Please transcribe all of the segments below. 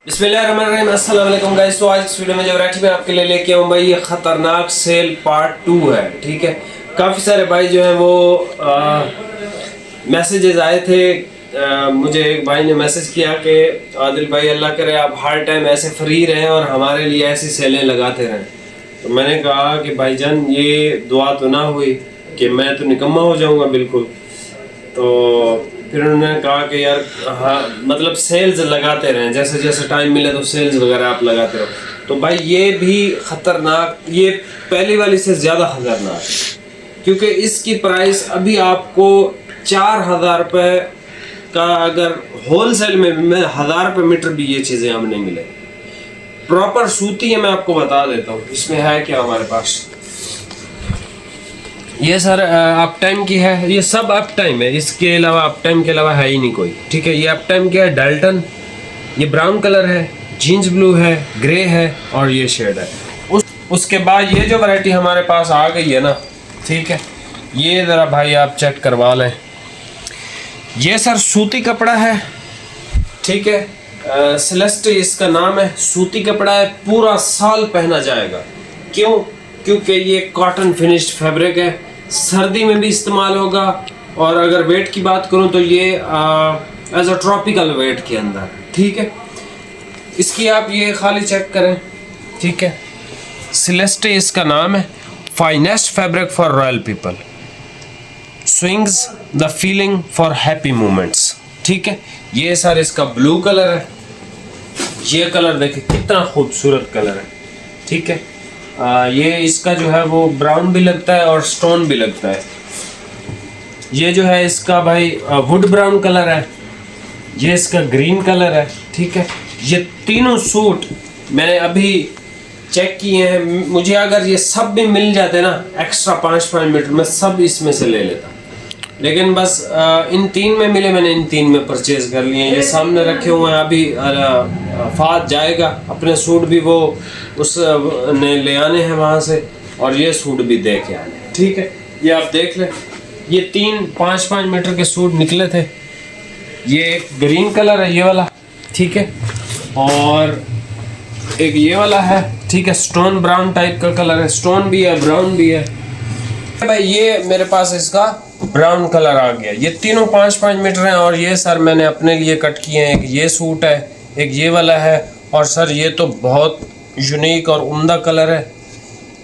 बिस्मिल्लाहिर्रहमानिर्रहीम, अस्सलाम वालेकुम गाइस। तो आज इस वीडियो में जो वैरायटी में आपके लिए लेके आऊँ भाई, ये ख़तरनाक सेल पार्ट 2 है। ठीक है, काफ़ी सारे भाई जो हैं वो मैसेजेस आए थे। मुझे एक भाई ने मैसेज किया कि आदिल भाई, अल्लाह करे आप हर टाइम ऐसे फ्री रहें और हमारे लिए ऐसी सेलें लगाते रहें। तो मैंने कहा कि भाईजान, ये दुआ तो ना हुई कि मैं तो निकम्मा हो जाऊँगा बिल्कुल। तो फिर उन्होंने कहा कि यार हाँ, मतलब सेल्स लगाते रहें, जैसे जैसे टाइम मिले तो सेल्स वगैरह आप लगाते रहो। तो भाई ये भी ख़तरनाक, ये पहली वाली से ज़्यादा ख़तरनाक है, क्योंकि इसकी प्राइस अभी आपको 4,000 रुपये का, अगर होल सेल में 1,000 रुपये मीटर भी ये चीज़ें हमें नहीं मिले। प्रॉपर सूती है, मैं आपको बता देता हूँ इसमें है क्या हमारे पास। ये सर अप टाइम की है, ये सब अप टाइम है, इसके अलावा अप टाइम के अलावा है ही नहीं कोई। ठीक है, ये अप टाइम क्या है, डाल्टन, ये ब्राउन कलर है, जीन्स ब्लू है, ग्रे है और ये शेड है। उसके बाद ये जो वैरायटी हमारे पास आ गई है ना, ठीक है, ये ज़रा भाई आप चेक करवा लें। ये सर सूती कपड़ा है, ठीक है, सेलेस्ट इसका नाम है। सूती कपड़ा है, पूरा साल पहना जाएगा। क्यों? क्योंकि ये कॉटन फिनिश्ड फैब्रिक है, सर्दी में भी इस्तेमाल होगा। और अगर वेट की बात करूं तो ये एज अ ट्रॉपिकल वेट के अंदर, ठीक है। इसकी आप ये खाली चेक करें, ठीक है, सेलेस्टे इसका नाम है। Finest fabric for royal people, swings the feeling for happy moments. ठीक है, ये सर इसका ब्लू कलर है। ये कलर देखिए कितना खूबसूरत कलर है, ठीक है। ये इसका जो है वो ब्राउन भी लगता है और स्टोन भी लगता है। ये जो है इसका भाई वुड ब्राउन कलर है। ये इसका ग्रीन कलर है, ठीक है। ये तीनों सूट मैंने अभी चेक किए हैं। मुझे अगर ये सब भी मिल जाते ना एक्स्ट्रा 5-5 मीटर, मैं सब इसमें से ले लेता, लेकिन बस इन 3 में मिले, मैंने इन 3 में परचेज कर लिए। ये सामने रखे हुए हैं। अभी फात जाएगा, अपने सूट भी वो उस ने ले आने हैं वहाँ से, और ये सूट भी दे के आने हैं, ठीक है। ये आप देख लें, ये 3 5-5 मीटर के सूट निकले थे। ये एक ग्रीन कलर है, ये वाला, ठीक है, और एक ये वाला है, ठीक है, स्टोन ब्राउन टाइप का कलर है। स्टोन भी है, ब्राउन भी है भाई। ये मेरे पास इसका ब्राउन कलर आ गया। ये तीनों 5-5 मीटर हैं। और ये सर मैंने अपने लिए कट किए हैं। एक ये सूट है, एक ये वाला है, और सर ये तो बहुत यूनिक और उम्दा कलर है।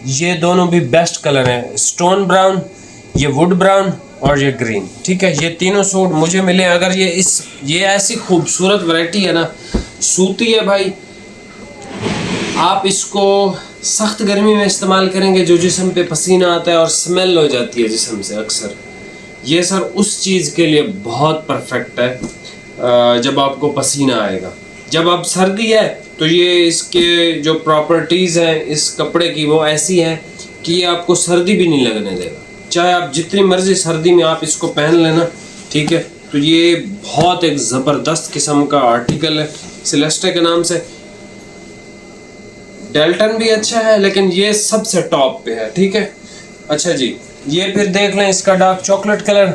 ये दोनों भी बेस्ट कलर हैं, स्टोन ब्राउन, ये वुड ब्राउन और ये ग्रीन, ठीक है। ये तीनों सूट मुझे मिले। अगर ये ऐसी खूबसूरत वैरायटी है ना, सूती है भाई, आप इसको सख्त गर्मी में इस्तेमाल करेंगे, जो जिस्म पे पसीना आता है और स्मेल हो जाती है जिस्म से अक्सर, ये सर उस चीज़ के लिए बहुत परफेक्ट है। जब आपको पसीना आएगा, जब आप सर्दी है, तो ये इसके जो प्रॉपर्टीज़ हैं इस कपड़े की, वो ऐसी हैं कि ये आपको सर्दी भी नहीं लगने देगा। चाहे आप जितनी मर्जी सर्दी में आप इसको पहन लेना, ठीक है। तो ये बहुत एक ज़बरदस्त किस्म का आर्टिकल है, सेलेस्टे के नाम से। डेल्टन भी अच्छा है, लेकिन ये सबसे टॉप पे है, ठीक है। अच्छा जी, ये फिर देख लें इसका डार्क चॉकलेट कलर।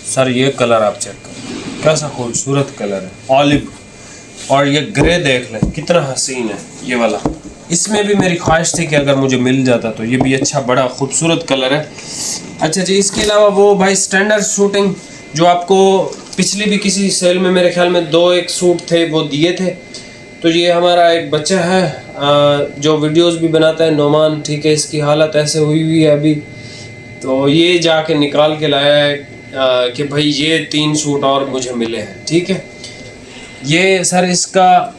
सर ये कलर आप चेक करें, कैसा खूबसूरत कलर है, ऑलिव। और ये ग्रे देख लें कितना हसीन है, ये वाला। इसमें भी मेरी ख्वाहिश थी कि अगर मुझे मिल जाता तो। ये भी अच्छा बड़ा खूबसूरत कलर है। अच्छा जी, इसके अलावा वो भाई स्टैंडर्ड शूटिंग जो आपको पिछली भी किसी सेल में मेरे ख्याल में 2-1 सूट थे, वो दिए थे। तो ये हमारा एक बच्चा है जो वीडियोस भी बनाता है, नोमान, ठीक है। इसकी हालत ऐसे हुई है अभी, तो ये जाके निकाल के लाया है कि भाई ये 3 सूट और मुझे मिले हैं, ठीक है। ये सर इसका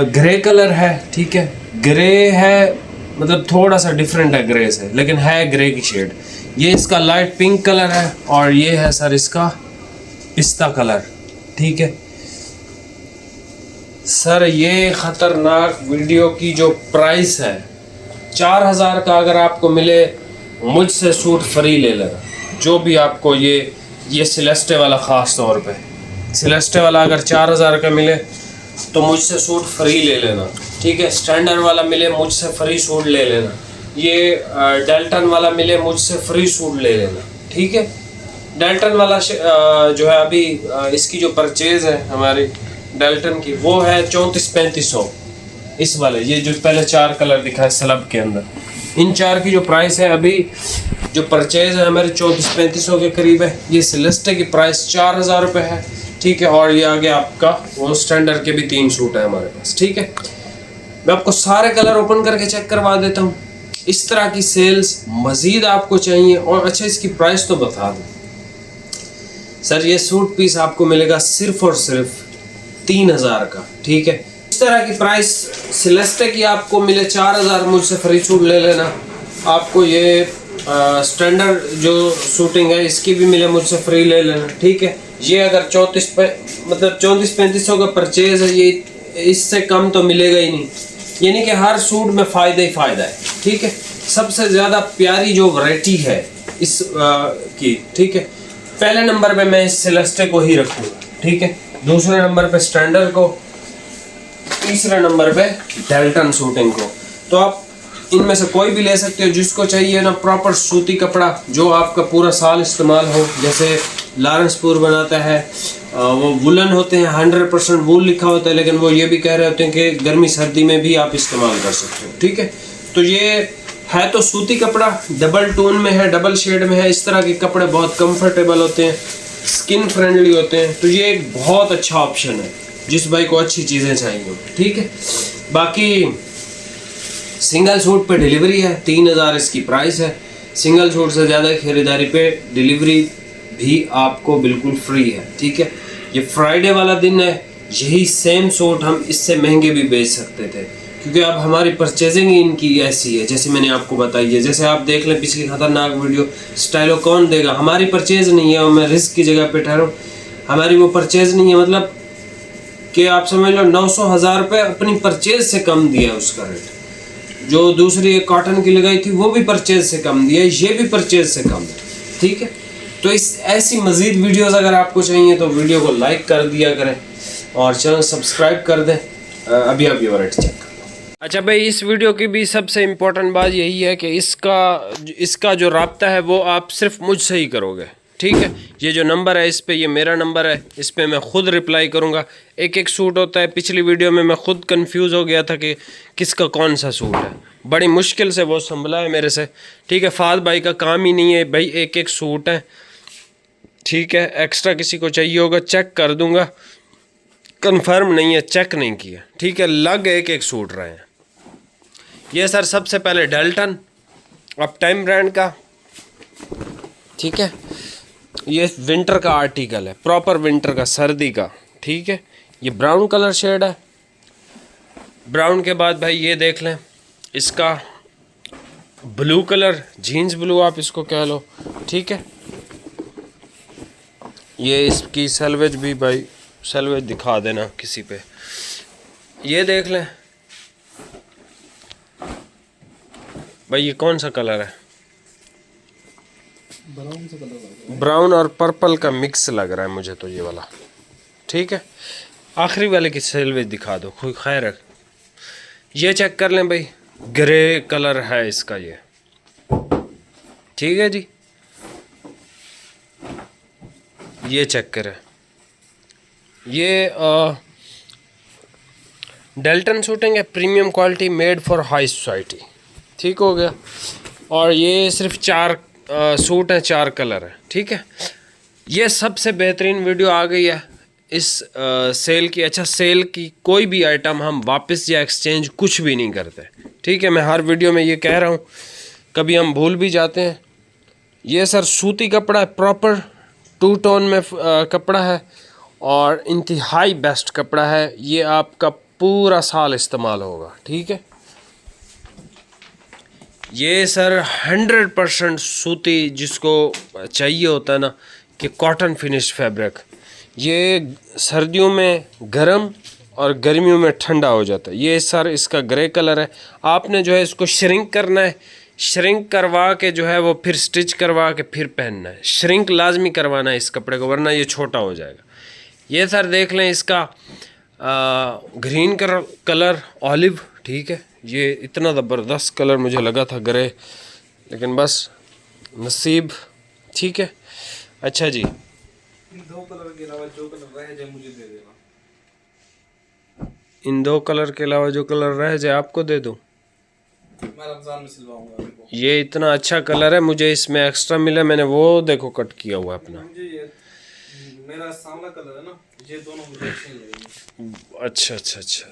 ग्रे कलर है, ठीक है। ग्रे है, मतलब थोड़ा सा डिफरेंट है ग्रे से, लेकिन है ग्रे की शेड। ये इसका लाइट पिंक कलर है, और ये है सर इसका पिस्ता कलर, ठीक है। सर ये ख़तरनाक वीडियो की जो प्राइस है 4,000 का, अगर आपको मिले, मुझसे सूट फ्री ले लेना। जो भी आपको ये सेलेस्टे वाला ख़ास तौर पे, सेलेस्टे वाला अगर 4,000 का मिले तो मुझसे सूट फ्री ले लेना, ठीक है। स्टैंडर्ड वाला मिले, मुझसे फ्री सूट ले लेना। ये डेल्टन वाला मिले, मुझसे फ्री सूट ले लेना, ठीक है। डेल्टन वाला जो है अभी इसकी जो परचेज़ है हमारी, डेल्टन की, वो है 3400-3500। इस वाले ये जो पहले 4 कलर दिखा है स्लब के अंदर, इन 4 की जो प्राइस है अभी जो परचेज है हमारे 3400-3500 के करीब है। ये सेलेस्टे की प्राइस 4000 रुपये है, ठीक है। और ये आगे आपका वो स्टैंडर्ड के भी 3 सूट है हमारे पास, ठीक है। मैं आपको सारे कलर ओपन करके चेक करवा देता हूँ। इस तरह की सेल्स मज़ीद आपको चाहिए और अच्छा इसकी प्राइस तो बता दूँ सर, ये सूट पीस आपको मिलेगा सिर्फ और सिर्फ 3000 का, ठीक है। इस तरह की प्राइस सेलेस्टे की आपको मिले 4000, मुझसे फ्री सूट ले लेना। आपको ये स्टैंडर्ड जो शूटिंग है इसकी भी मिले मुझसे फ्री ले लेना, ठीक है। ये अगर 34-3500 का परचेज है, ये इससे कम तो मिलेगा ही नहीं। यानी कि हर सूट में फ़ायदा ही फ़ायदा है, ठीक है। सबसे ज़्यादा प्यारी जो वैरायटी है इस की, ठीक है। पहले नंबर पे मैं इस सेलेस्टे को ही रखूँगा, ठीक है। दूसरे नंबर पे स्टैंडर्ड को, तीसरे नंबर पे डेल्टन शूटिंग को। तो आप इनमें से कोई भी ले सकते हो, जिसको चाहिए ना प्रॉपर सूती कपड़ा जो आपका पूरा साल इस्तेमाल हो। जैसे लारेंसपुर बनाता है, वो वुलन होते हैं, 100% वूल लिखा होता है, लेकिन वो ये भी कह रहे होते हैं कि गर्मी सर्दी में भी आप इस्तेमाल कर सकते हो, ठीक है। तो ये है तो सूती कपड़ा, डबल टोन में है, डबल शेड में है। इस तरह के कपड़े बहुत कंफर्टेबल होते हैं, स्किन फ्रेंडली होते हैं। तो ये एक बहुत अच्छा ऑप्शन है जिस भाई को अच्छी चीज़ें चाहिए, ठीक है। बाकी सिंगल सूट पे डिलीवरी है, 3000 इसकी प्राइस है। सिंगल सूट से ज़्यादा खरीदारी पे डिलीवरी भी आपको बिल्कुल फ्री है, ठीक है। ये फ्राइडे वाला दिन है, यही सेम सूट हम इससे महंगे भी बेच सकते थे, क्योंकि अब हमारी परचेजिंग इनकी ऐसी है जैसे मैंने आपको बताई है। जैसे आप देख लें पिछली खतरनाक वीडियो, स्टाइलो कौन देगा, हमारी परचेज नहीं है और मैं रिस्क की जगह पे ठहरूँ, हमारी वो परचेज नहीं है। मतलब कि आप समझ लो 900-1000 रुपये अपनी परचेज से कम दिया है उसका रेट। जो दूसरी एक कॉटन की लगाई थी वो भी परचेज से कम दिया है, ये भी परचेज से कम है, ठीक है। तो इस ऐसी मज़ीद वीडियोस अगर आपको चाहिए तो वीडियो को लाइक कर दिया करें और चैनल सब्सक्राइब कर दें। अभी आप ये वैरायटी चेक कर लो। अच्छा भाई, इस वीडियो की भी सबसे इम्पोर्टेंट बात यही है कि इसका जो राब्ता है वो आप सिर्फ मुझसे ही करोगे, ठीक है। ये जो नंबर है इस पे, ये मेरा नंबर है, इस पे मैं ख़ुद रिप्लाई करूँगा। एक सूट होता है, पिछली वीडियो में मैं ख़ुद कंफ्यूज हो गया था कि किसका कौन सा सूट है, बड़ी मुश्किल से वो संभला है मेरे से, ठीक है। फाद भाई का काम ही नहीं है भाई, एक सूट है, ठीक है। एक्स्ट्रा किसी को चाहिए होगा चेक कर दूँगा, कंफर्म नहीं है, चेक नहीं किया, ठीक है। लग एक सूट रहे हैं। ये सर सबसे पहले डेल्टन अप टाइम ब्रांड का, ठीक है। ये विंटर का आर्टिकल है, प्रॉपर विंटर का, सर्दी का, ठीक है। ये ब्राउन कलर शेड है। ब्राउन के बाद भाई ये देख लें, इसका ब्लू कलर, जीन्स ब्लू आप इसको कह लो, ठीक है। ये इसकी सेल्वेज भी भाई, सेल्वेज दिखा देना किसी पे। ये देख लें भाई, ये कौन सा कलर है, ब्राउन और पर्पल का मिक्स लग रहा है मुझे तो ये वाला, ठीक है। आखिरी वाले की सेल्वेज दिखा दो, कोई खैर है। ये चेक कर लें भाई, ग्रे कलर है इसका ये, ठीक है जी। ये चेक करें, ये डेल्टन शूटिंग है, premium quality, made for high society, ठीक हो गया। और ये सिर्फ 4 सूट हैं, 4 कलर है, ठीक है। ये सबसे बेहतरीन वीडियो आ गई है इस सेल की। अच्छा, सेल की कोई भी आइटम हम वापस या एक्सचेंज कुछ भी नहीं करते, ठीक है। मैं हर वीडियो में ये कह रहा हूँ, कभी हम भूल भी जाते हैं। ये सर सूती कपड़ा है, प्रॉपर 2 टोन में कपड़ा है और इंतहाई बेस्ट कपड़ा है। ये आपका पूरा साल इस्तेमाल होगा, ठीक है। ये सर 100% सूती, जिसको चाहिए होता है ना कि कॉटन फिनिश फैब्रिक, ये सर्दियों में गर्म और गर्मियों में ठंडा हो जाता है। ये सर इसका ग्रे कलर है। आपने जो है इसको श्रिंक करना है, श्रिंक करवा के जो है वो फिर स्टिच करवा के फिर पहनना है। श्रिंक लाजमी करवाना है इस कपड़े को, वरना ये छोटा हो जाएगा। ये सर देख लें, इसका ग्रीन कलर ऑलिव, ठीक है। ये इतना ज़बरदस्त कलर मुझे लगा था ग्रे, लेकिन बस नसीब, ठीक है। अच्छा जी, 2 कलर के अलावा जो कलर रहे जाए मुझे दे देना। इन 2 कलर के अलावा जो कलर रह जाए आपको दे दूं? मैं रमजान में सिलवाऊंगा आपको। ये इतना अच्छा कलर है, मुझे इसमें एक्स्ट्रा मिला, मैंने वो देखो कट किया हुआ अपना। मुझे ये मेरा सांवला कलर है ना, ये दोनों मुझे अच्छे नहीं लगेंगे। अच्छा अच्छा अच्छा,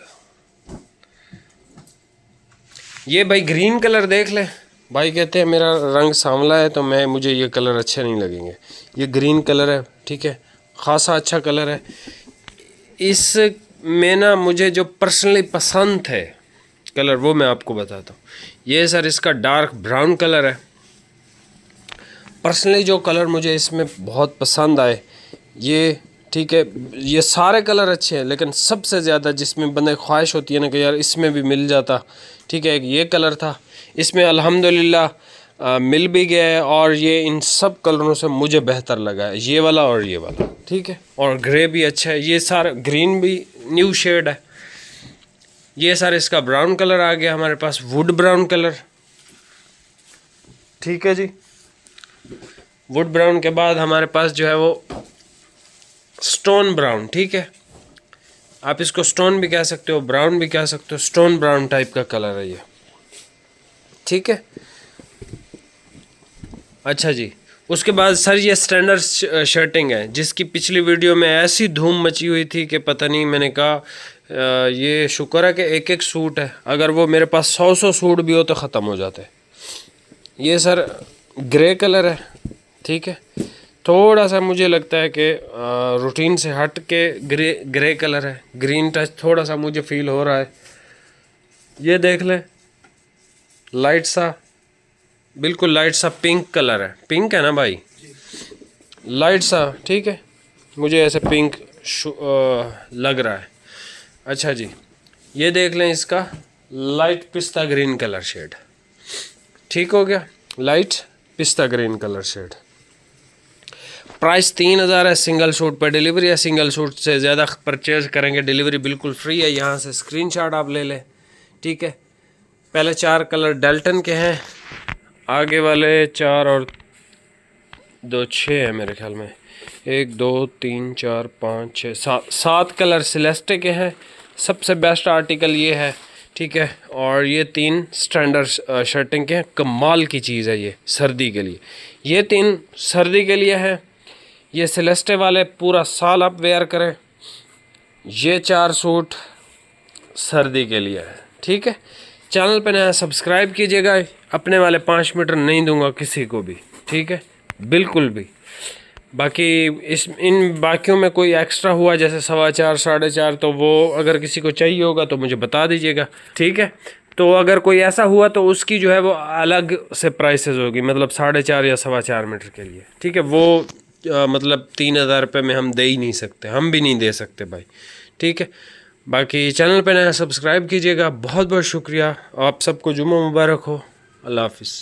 ये भाई ग्रीन कलर देख ले। भाई कहते हैं मेरा रंग सांवला है तो मुझे ये कलर अच्छे नहीं लगेंगे। ये ग्रीन कलर है, ठीक है, खासा अच्छा कलर है। इस में ना मुझे जो पर्सनली पसंद है कलर वो मैं आपको बताता हूँ। ये सर इसका डार्क ब्राउन कलर है। पर्सनली जो कलर मुझे इसमें बहुत पसंद आए ये, ठीक है, ये सारे कलर अच्छे हैं लेकिन सबसे ज़्यादा जिसमें बंदे ख्वाहिश होती है ना कि यार इसमें भी मिल जाता, ठीक है, एक ये कलर था। इसमें अल्हम्दुलिल्लाह मिल भी गया है और ये इन सब कलरों से मुझे बेहतर लगा है, ये वाला और ये वाला, ठीक है। और ग्रे भी अच्छा है, ये सारा ग्रीन भी न्यू शेड है। ये सर इसका ब्राउन कलर आ गया हमारे पास, वुड ब्राउन कलर, ठीक है जी। वुड ब्राउन के बाद हमारे पास जो है वो स्टोन ब्राउन, ठीक है, आप इसको स्टोन भी कह सकते हो, ब्राउन भी कह सकते हो, स्टोन ब्राउन टाइप का कलर है ये, ठीक है। अच्छा जी, उसके बाद सर ये स्टैंडर्ड शर्टिंग है जिसकी पिछली वीडियो में ऐसी धूम मची हुई थी कि पता नहीं, मैंने कहा ये शुक्र है कि एक एक सूट है, अगर वो मेरे पास 100 सूट भी हो तो ख़त्म हो जाते। ये सर ग्रे कलर है, ठीक है, थोड़ा सा मुझे लगता है कि रूटीन से हट के ग्रे कलर है, ग्रीन टच थोड़ा सा मुझे फील हो रहा है। ये देख ले, लाइट सा, बिल्कुल लाइट सा पिंक कलर है, पिंक है ना भाई, लाइट सा, ठीक है, मुझे ऐसे पिंक लग रहा है। अच्छा जी, ये देख लें इसका लाइट पिस्ता ग्रीन कलर शेड, ठीक हो गया, लाइट पिस्ता ग्रीन कलर शेड। प्राइस 3000 है, सिंगल सूट पर डिलीवरी है। सिंगल सूट से ज़्यादा परचेज़ करेंगे डिलीवरी बिल्कुल फ्री है। यहाँ से स्क्रीनशॉट आप ले लें, ठीक है। पहले 4 कलर डेल्टन के हैं, आगे वाले 4 और 2 6 है मेरे ख्याल में, 1 2 3 4 5 6 7 कलर सेलेस्टे के हैं। सबसे बेस्ट आर्टिकल ये है, ठीक है, और ये 3 स्टैंडर्ड शर्टिंग के हैं। कमाल की चीज़ है ये सर्दी के लिए, ये 3 सर्दी के लिए है। ये सेलेस्टे वाले पूरा साल आप वेयर करें। ये 4 सूट सर्दी के लिए है, ठीक है। चैनल पे नया सब्सक्राइब कीजिएगा। अपने वाले 5 मीटर नहीं दूंगा किसी को भी, ठीक है, बिल्कुल भी। बाकी इन बाकियों में कोई एक्स्ट्रा हुआ जैसे 4.25 4.5, तो वो अगर किसी को चाहिए होगा तो मुझे बता दीजिएगा, ठीक है। तो अगर कोई ऐसा हुआ तो उसकी जो है वो अलग से प्राइसेस होगी, मतलब 4.5 या 4.25 मीटर के लिए, ठीक है। वो मतलब 3000 रुपये में हम दे ही नहीं सकते, हम भी नहीं दे सकते भाई, ठीक है। बाकी चैनल पे नया सब्सक्राइब कीजिएगा। बहुत बहुत शुक्रिया, आप सबको जुम्मा मुबारक हो। अल्लाह हाफिज़।